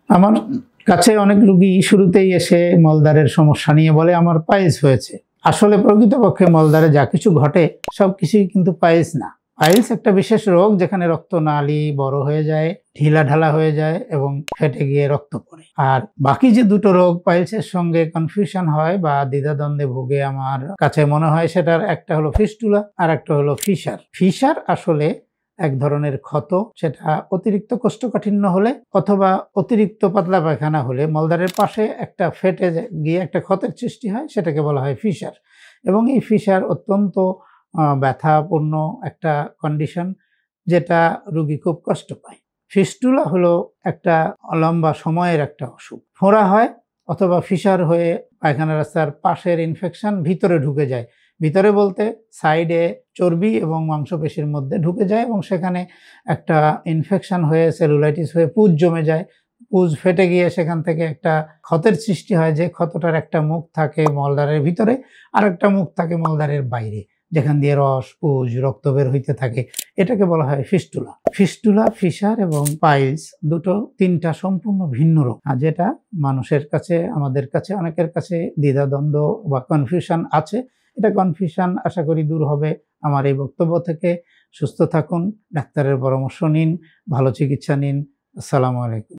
আমার কাছে অনেক রোগী শুরুতেই এসে মলদ্বারের সমস্যা নিয়ে বলে আমার পাইলস হয়েছে। আসলে প্রকৃতপক্ষে মলদ্বারে যা কিছু ঘটে সবকিছুই কিন্তু পাইলস না। পাইলস একটা বিশেষ রোগ যেখানে রক্তনালী বড় হয়ে যায়, ঢিলা ঢালা হয়ে যায় এবং ফেটে গিয়ে রক্ত পড়ে। আর বাকি যে দুটো রোগ পাইলসের সঙ্গে কনফিউশন হয় বা দ্বিধাদ্বন্দ্বে ভুগে আমার কাছে মনে হয়, সেটার একটা হলো ফিস্টুলা আর একটা হলো ফিশার। ফিশার আসলে এক ধরনের ক্ষত, সেটা অতিরিক্ত কোষ্ঠকাঠিন্য হলে অথবা অতিরিক্ত পাতলা পায়খানা হলে মলদ্বারের পাশে একটা ফেটে গিয়ে একটা ক্ষতের সৃষ্টি হয়, সেটাকে বলা হয় ফিশার। এবং এই ফিশার অত্যন্ত ব্যথাপূর্ণ একটা কন্ডিশন, যেটা রোগী খুব কষ্ট পায়। ফিস্টুলা হলো একটা লম্বা সময়ের একটা অসুখ। ফোঁড়া হয় অথবা ফিশার হয়ে পায়খানা রাস্তার পাশের ইনফেকশন ভিতরে ঢুকে যায়। ভিতরে বলতে সাইডে চর্বি এবং মাংসপেশির মধ্যে ঢুকে যায় এবং সেখানে একটা ইনফেকশন হয়ে সেলুলাইটিস হয়ে পুঁজ জমে যায়। পুঁজ ফেটে গিয়ে সেখান থেকে একটা ক্ষতের সৃষ্টি হয়, যে ক্ষতটার একটা মুখ থাকে মলদ্বারের ভিতরে আর একটা মুখ থাকে মলদ্বারের বাইরে, যেখান দিয়ে রস, পুঁজ, রক্ত বের হইতে থাকে। এটাকে বলা হয় ফিস্টুলা। ফিস্টুলা, ফিশার এবং পাইলস দুটো তিনটা সম্পূর্ণ ভিন্ন রোগ, আর যেটা মানুষের কাছে, আমাদের কাছে, অনেকের কাছে দ্বিধাদ্বন্দ্ব বা কনফিউশন আছে। এটা কনফিউশন আশা করি দূর হবে আমার এই বক্তব্য থেকে। সুস্থ থাকুন, ডাক্তারের পরামর্শ নিন, ভালো চিকিৎসা নিন। আসসালামু আলাইকুম।